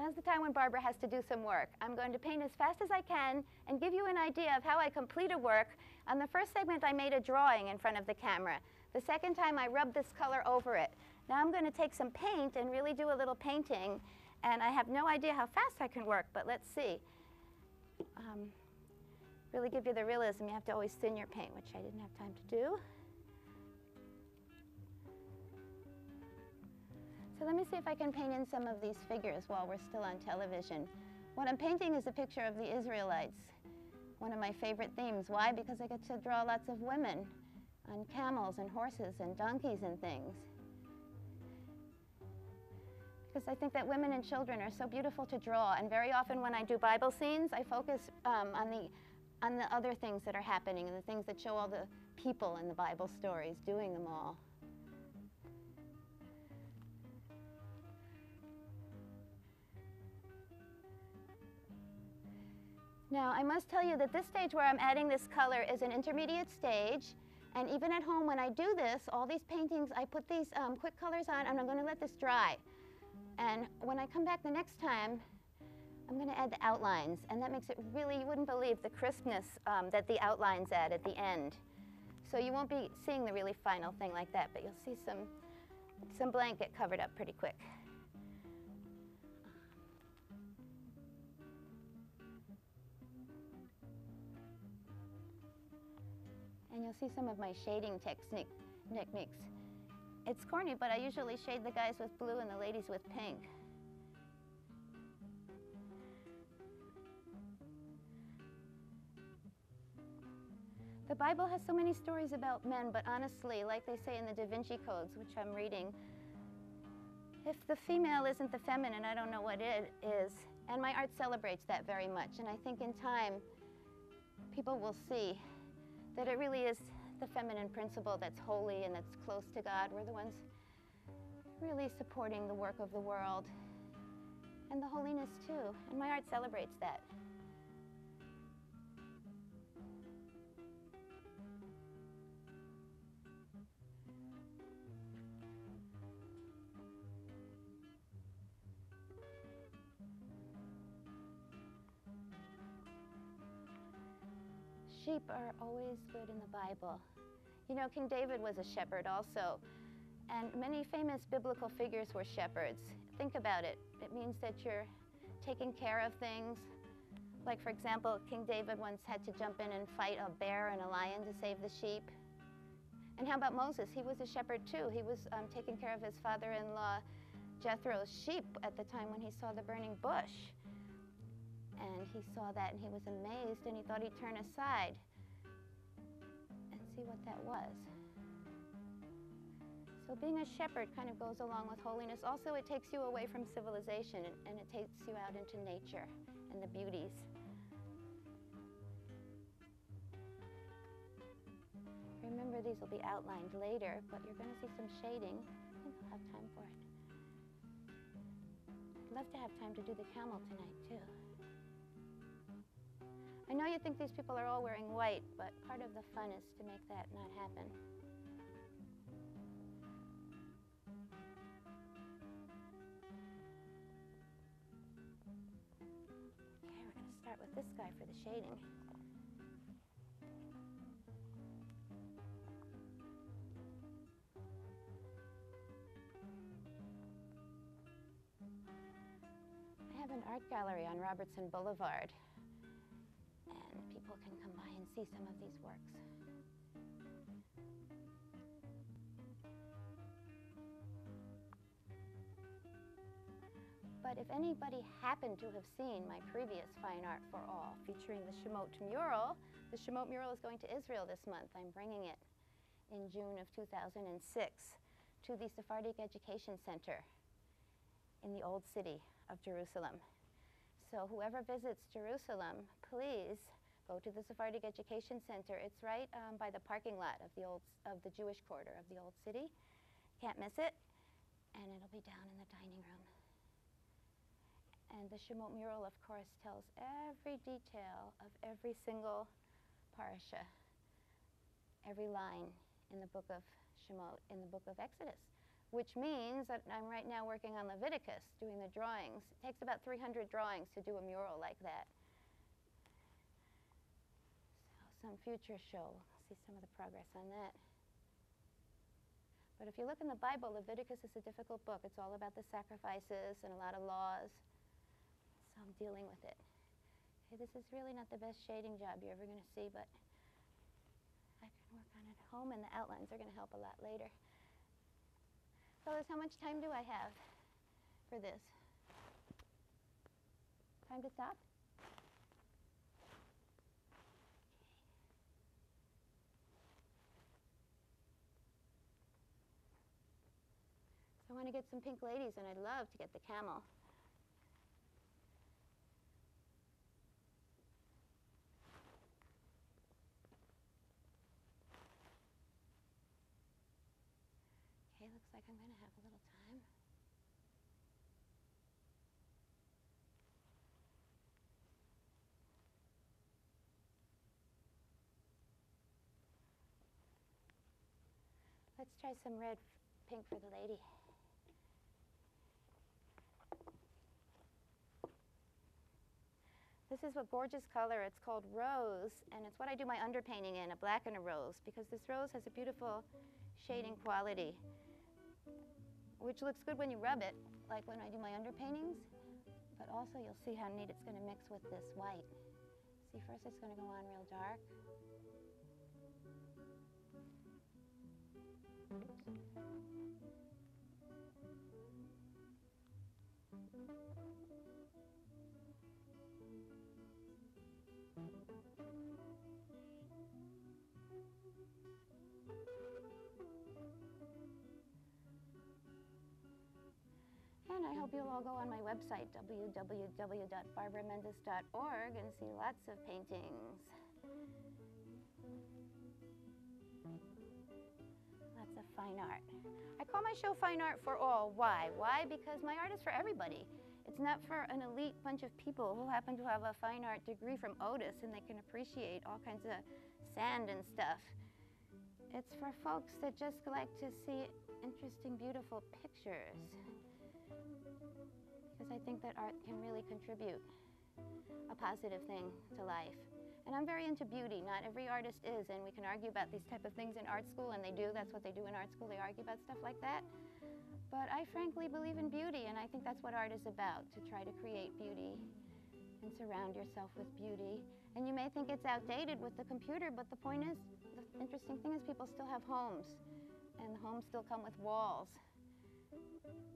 Now's the time when Barbara has to do some work. I'm going to paint as fast as I can and give you an idea of how I complete a work. On the first segment, I made a drawing in front of the camera. The second time, I rubbed this color over it. Now I'm going to take some paint and really do a little painting. And I have no idea how fast I can work, but let's see. Really give you the realism. You have to always thin your paint, which I didn't have time to do. So let me see if I can paint in some of these figures while we're still on television. What I'm painting is a picture of the Israelites, one of my favorite themes. Why? Because I get to draw lots of women on camels and horses and donkeys and things. Because I think that women and children are so beautiful to draw, and very often when I do Bible scenes, I focus on the other things that are happening and the things that show all the people in the Bible stories, doing them all. Now, I must tell you that this stage where I'm adding this color is an intermediate stage, and even at home when I do this, all these paintings, I put these quick colors on and I'm going to let this dry. And when I come back the next time, I'm going to add the outlines, and that makes it really, you wouldn't believe the crispness that the outlines add at the end. So you won't be seeing the really final thing like that, but you'll see some blank get covered up pretty quick. And you'll see some of my shading techniques. It's corny, but I usually shade the guys with blue and the ladies with pink. The Bible has so many stories about men, but honestly, like they say in the Da Vinci Codes, which I'm reading, if the female isn't the feminine, I don't know what it is. And my art celebrates that very much. And I think in time, people will see that it really is the feminine principle that's holy and that's close to God. We're the ones really supporting the work of the world and the holiness too. And my art celebrates that. Sheep are always good in the Bible. You know, King David was a shepherd also, and many famous biblical figures were shepherds. Think about it. It means that you're taking care of things. Like, for example, King David once had to jump in and fight a bear and a lion to save the sheep. And how about Moses? He was a shepherd too. He was taking care of his father-in-law Jethro's sheep at the time when he saw the burning bush. And he saw that and he was amazed and he thought he'd turn aside and see what that was. So being a shepherd kind of goes along with holiness. Also, it takes you away from civilization and it takes you out into nature and the beauties. Remember, these will be outlined later, but you're going to see some shading. I think I'll have time for it. I'd love to have time to do the camel tonight, too. I know you think these people are all wearing white, but part of the fun is to make that not happen. Okay, we're going to start with this guy for the shading. I have an art gallery on Robertson Boulevard. And people can come by and see some of these works. But if anybody happened to have seen my previous Fine Art for All featuring the Shemot mural, the Shemot mural is going to Israel this month. I'm bringing it in June of 2006 to the Sephardic Education Center in the Old City of Jerusalem. So whoever visits Jerusalem, please go to the Sephardic Education Center. It's right by the parking lot of the Jewish quarter of the Old City. Can't miss it. And it'll be down in the dining room. And the Shemot mural, of course, tells every detail of every single parasha, every line in the book of Shemot, in the book of Exodus, which means that I'm right now working on Leviticus, doing the drawings. It takes about 300 drawings to do a mural like that. So some future show, see some of the progress on that. But if you look in the Bible, Leviticus is a difficult book. It's all about the sacrifices and a lot of laws. So I'm dealing with it. Okay, this is really not the best shading job you're ever going to see, but I can work on it at home, and the outlines are going to help a lot later. Fellas, how much time do I have for this? Time to stop? I want to get some pink ladies, and I'd love to get the camel. Okay, looks like I'm going to have a little time. Let's try some red, pink for the lady. This is a gorgeous color. It's called rose, and it's what I do my underpainting in, a black and a rose, because this rose has a beautiful shading quality, which looks good when you rub it, like when I do my underpaintings, but also you'll see how neat it's going to mix with this white. See, first it's going to go on real dark. And I hope you'll all go on my website, www.barbaramendes.org, and see lots of paintings. Lots of fine art. I call my show Fine Art for All. Why? Why? Because my art is for everybody. It's not for an elite bunch of people who happen to have a fine art degree from Otis and they can appreciate all kinds of sand and stuff. It's for folks that just like to see interesting, beautiful pictures. Because I think that art can really contribute a positive thing to life. And I'm very into beauty. Not every artist is, and we can argue about these type of things in art school, and they do. That's what they do in art school. They argue about stuff like that. But I frankly believe in beauty, and I think that's what art is about, to try to create beauty and surround yourself with beauty. And you may think it's outdated with the computer, but the point is, the interesting thing is people still have homes, and the homes still come with walls.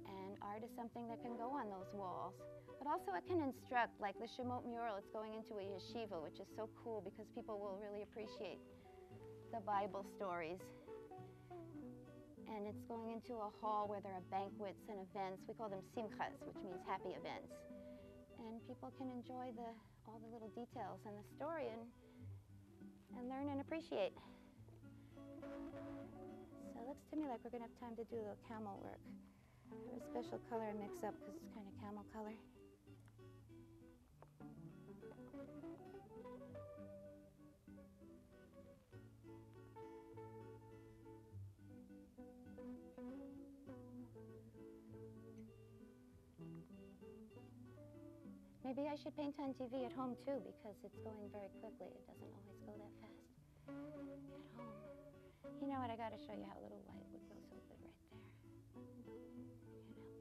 And art is something that can go on those walls. But also it can instruct, like the Shemot mural, it's going into a yeshiva, which is so cool because people will really appreciate the Bible stories. And it's going into a hall where there are banquets and events. We call them simchas, which means happy events. And people can enjoy all the little details and the story and learn and appreciate. So it looks to me like we're going to have time to do the camel work. I have a special color I mix up because it's kind of camel color. Maybe I should paint on TV at home too, because it's going very quickly. It doesn't always go that fast at home. You know what? I got to show you how a little white would go so good right there.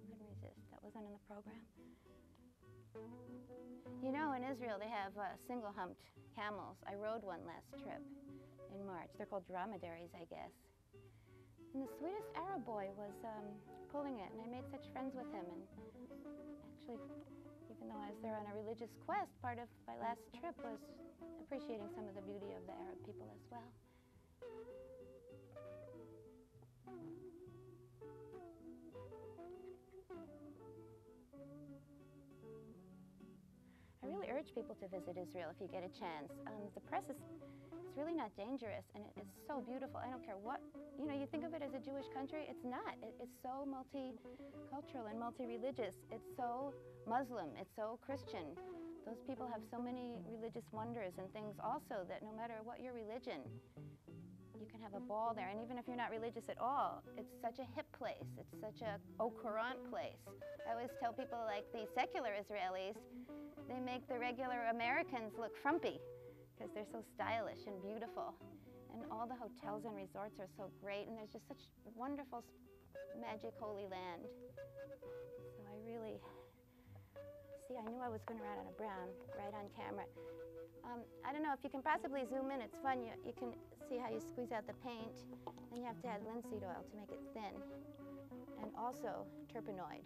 Couldn't resist. That wasn't in the program. You know, in Israel they have single-humped camels. I rode one last trip in March. They're called dromedaries, I guess. And the sweetest Arab boy was pulling it, and I made such friends with him. And actually, even though I was there on a religious quest, part of my last trip was appreciating some of the beauty of the Arab people as well. I really urge people to visit Israel if you get a chance. The press is really not dangerous, and it is so beautiful. I don't care what, you know, you think of it as a Jewish country. It's not. It's so multicultural and multi-religious. It's so Muslim. It's so Christian. Those people have so many religious wonders and things also that no matter what your religion, you can have a ball there. And even if you're not religious at all, it's such a hip place. It's such a au courant place. I always tell people, like the secular Israelis, they make the regular Americans look frumpy because they're so stylish and beautiful. And all the hotels and resorts are so great, and there's just such wonderful, magic, holy land. So I really, see, I knew I was going to run out of brown right on camera. I don't know if you can possibly zoom in. It's fun. You can see how you squeeze out the paint, and you have to add linseed oil to make it thin, and also terpenoid.